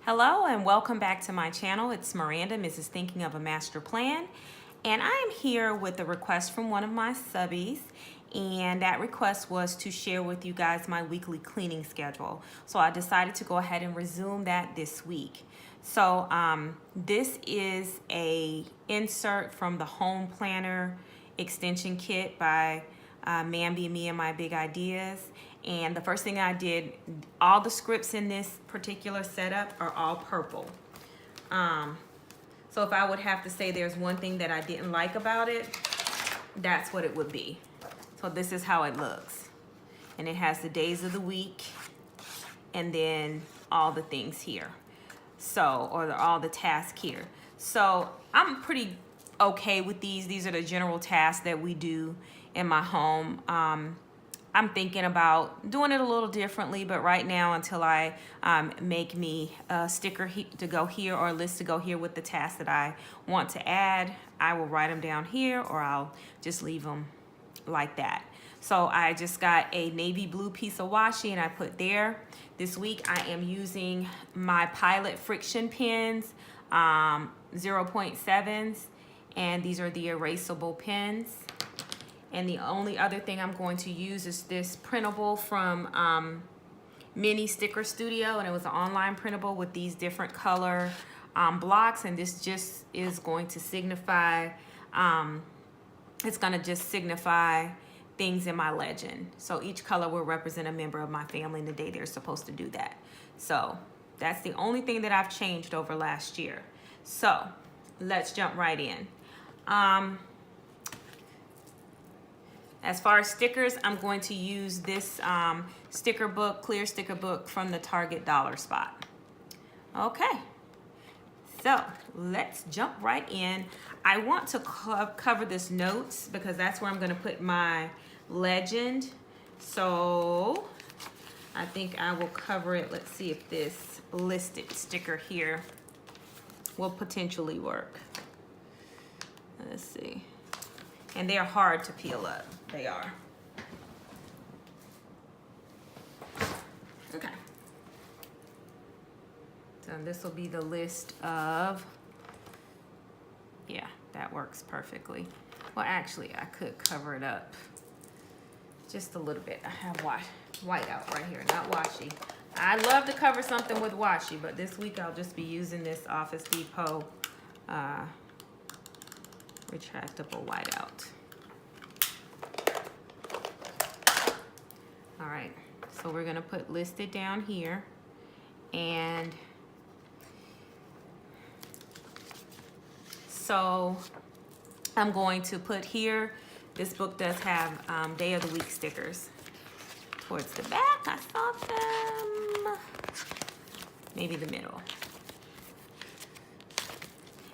Hello and welcome back to my channel. It's Miranda, Mrs. Thinking of a Master Plan. And I am here with a request from one of my subbies. And that request was to share with you guys my weekly cleaning schedule. So I decided to go ahead and resume that this week. So this is a insert from the Home Planner Extension Kit by Mambi, Me and My Big Ideas. And the first thing I did, all the scripts in this particular setup are all purple. So if I would have to say there's one thing that I didn't like about it, that's what it would be. So this is how it looks. And it has the days of the week and then all the things here. So, or all the tasks here. So I'm pretty okay with these. These are the general tasks that we do in my home. I'm thinking about doing it a little differently, but right now, until I make me a sticker to go here or a list to go here with the tasks that I want to add, I will write them down here or I'll just leave them like that. So I just got a navy blue piece of washi and I put there. This week I am using my Pilot friction pens, 0.7s, and these are the erasable pens. And the only other thing I'm going to use is this printable from Mini Sticker Studio, and it was an online printable with these different color blocks, and this just is going to signify, it's gonna just signify things in my legend. So each color will represent a member of my family and the day they're supposed to do that. So that's the only thing that I've changed over last year. So let's jump right in. As far as stickers, I'm going to use this sticker book, clear sticker book from the Target Dollar Spot. Okay, so let's jump right in. I want to cover this notes because that's where I'm gonna put my legend. So I think I will cover it. Let's see if this listed sticker here will potentially work. Let's see. And they're hard to peel up. They are. Okay. So this will be the list of, yeah, that works perfectly. Well, actually, I could cover it up just a little bit. I have white out right here, not washi. I love to cover something with washi, but this week I'll just be using this Office Depot retractable whiteout. All right, so we're gonna put listed down here, and so I'm going to put here, this book does have day of the week stickers. Towards the back, I saw them, maybe the middle.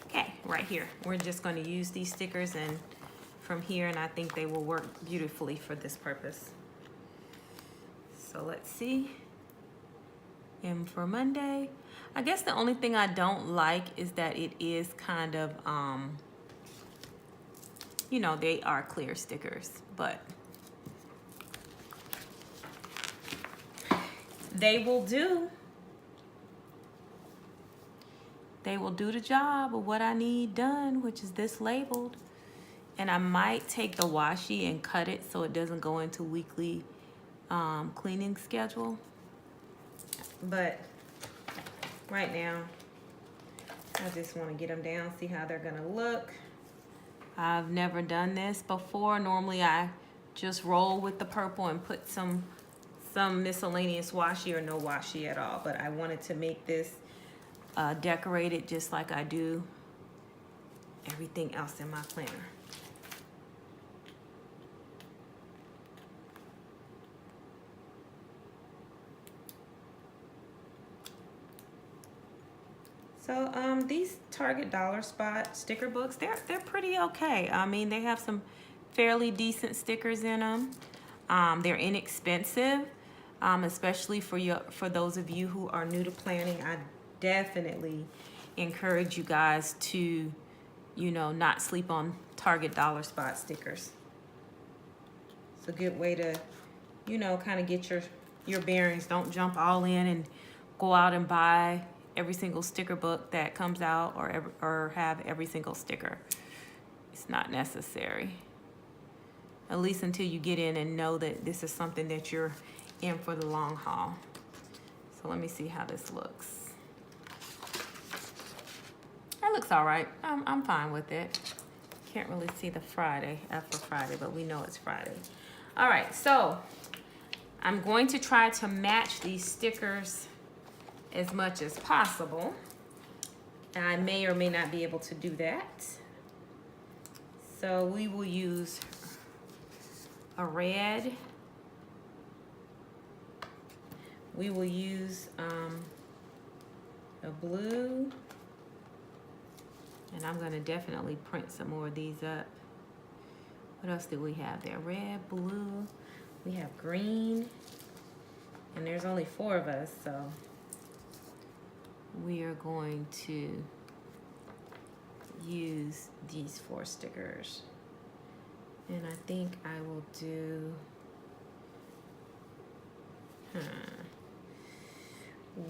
Okay, right here. We're just going to use these stickers and from here, and I think they will work beautifully for this purpose. So let's see. M for Monday. I guess the only thing I don't like is that it is kind of, you know, they are clear stickers, but they will do. They will do the job of what I need done, which is this labeled. And I might take the washi and cut it so it doesn't go into weekly cleaning schedule. But right now, I just want to get them down, see how they're gonna look. I've never done this before. Normally I just roll with the purple and put some miscellaneous washi or no washi at all. But I wanted to make this decorated just like I do everything else in my planner. So these Target Dollar Spot sticker books, they're pretty okay. I mean, they have some fairly decent stickers in them. They're inexpensive, especially for those of you who are new to planning. I definitely encourage you guys to, you know, not sleep on Target Dollar Spot stickers. It's a good way to, you know, kind of get your bearings. Don't jump all in and go out and buy every single sticker book that comes out or have every single sticker. It's not necessary. At least until you get in and know that this is something that you're in for the long haul. So let me see how this looks. That looks all right. I'm fine with it. Can't really see the Friday, after Friday, but we know it's Friday. All right, so I'm going to try to match these stickers as much as possible. And I may or may not be able to do that. So we will use a red. We will use a blue. And I'm gonna definitely print some more of these up. What else do we have there? Red, blue, we have green. And there's only 4 of us, so we are going to use these 4 stickers. And I think I will do,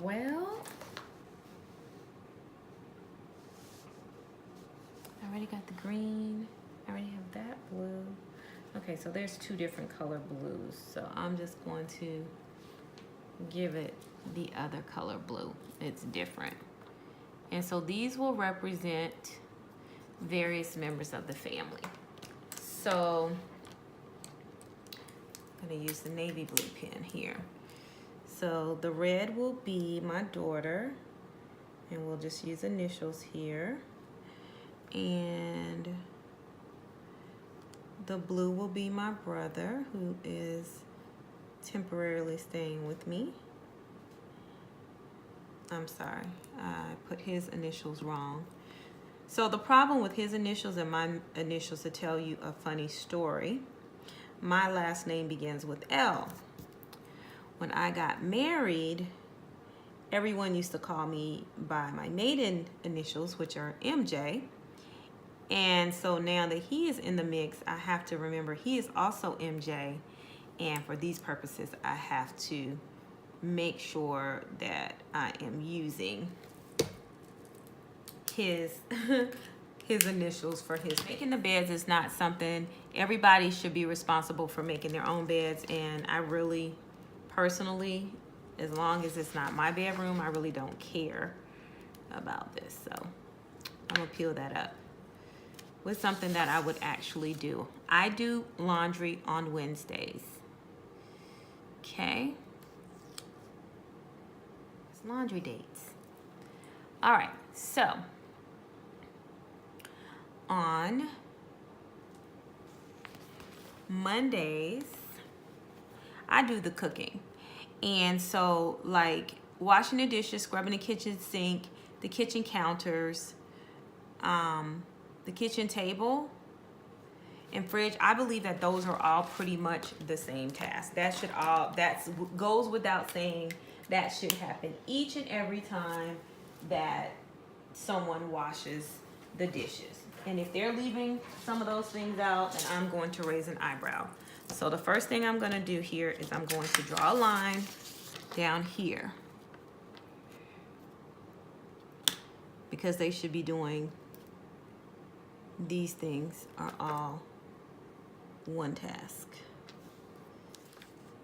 well, I already got the green. I already have that blue. Okay, so there's 2 different color blues. So I'm just going to give it the other color blue. It's different. And so these will represent various members of the family. So I'm gonna use the navy blue pen here. So the red will be my daughter, and we'll just use initials here. And the blue will be my brother, who is temporarily staying with me. I'm sorry, I put his initials wrong. So the problem with his initials and my initials, to tell you a funny story, my last name begins with L. When I got married, everyone used to call me by my maiden initials, which are MJ. And so now that he is in the mix, I have to remember he is also MJ. And for these purposes, I have to make sure that I am using his his initials for his. Making the beds is not something, everybody should be responsible for making their own beds. And I really, personally, as long as it's not my bedroom, I really don't care about this. So I'm gonna peel that up with something that I would actually do. I do laundry on Wednesdays. Okay. It's laundry dates. All right, so on Mondays, I do the cooking. And so like washing the dishes, scrubbing the kitchen sink, the kitchen counters, the kitchen table and fridge, I believe that those are all pretty much the same task. That goes without saying, that should happen each and every time that someone washes the dishes. And if they're leaving some of those things out, then I'm going to raise an eyebrow. So the first thing I'm gonna do here is I'm going to draw a line down here, because they should be doing, these things are all one task.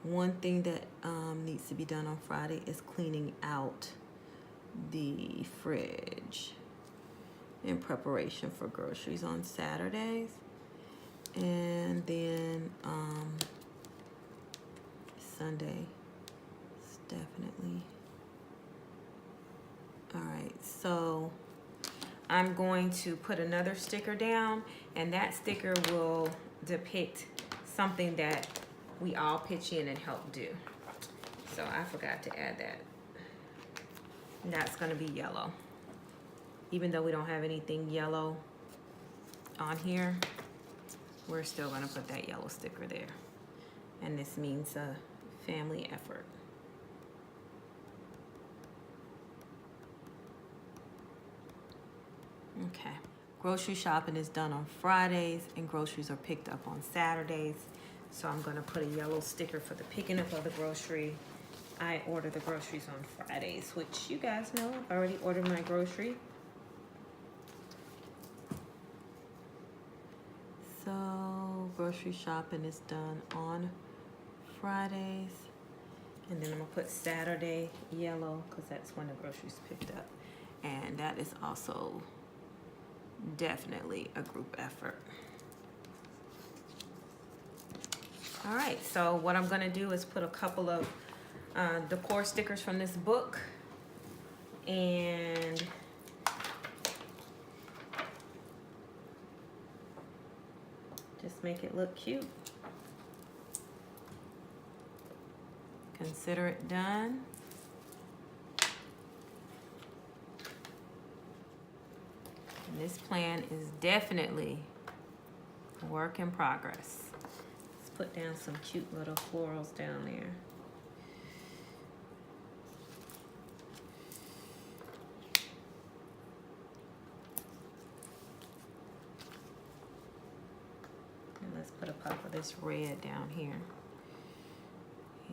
One thing that needs to be done on Friday is cleaning out the fridge in preparation for groceries on Saturdays. And then Sunday is definitely. All right, so I'm going to put another sticker down, and that sticker will depict something that we all pitch in and help do. So I forgot to add that. That's gonna be yellow. Even though we don't have anything yellow on here, we're still gonna put that yellow sticker there. And this means a family effort. Okay. Grocery shopping is done on Fridays and groceries are picked up on Saturdays. So I'm gonna put a yellow sticker for the picking up of the grocery I order the groceries on Fridays, which you guys know, I've already ordered my grocery. So grocery shopping is done on Fridays. And then I'm gonna put Saturday yellow because that's when the groceries picked up. And that is also definitely a group effort. All right, so what I'm gonna do is put a couple of decor stickers from this book and just make it look cute. Consider it done. And this plan is definitely a work in progress. Let's put down some cute little florals down there. And let's put a puff of this red down here.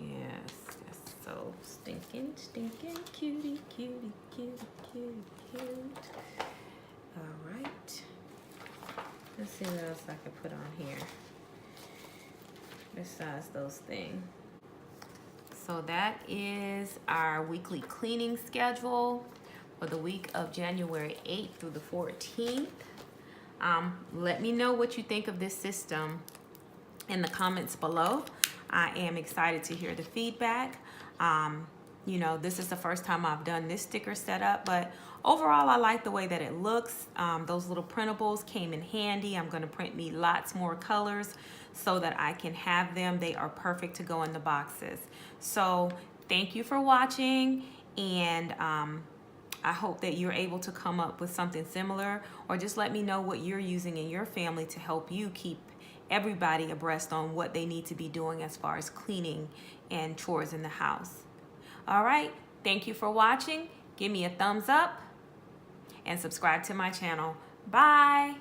Yes, that's so stinking cutie, cutie, cutie, cutie, cute. All right. Let's see what else I can put on here besides those things. So that is our weekly cleaning schedule for the week of January 8th through the 14th. Let me know what you think of this system in the comments below. I am excited to hear the feedback. You know, this is the first time I've done this sticker setup, but overall I like the way that it looks. Those little printables came in handy. I'm gonna print me lots more colors so that I can have them. They are perfect to go in the boxes. So thank you for watching, and I hope that you're able to come up with something similar, or just let me know what you're using in your family to help you keep everybody abreast on what they need to be doing as far as cleaning and chores in the house. All right, thank you for watching. Give me a thumbs up and subscribe to my channel. Bye.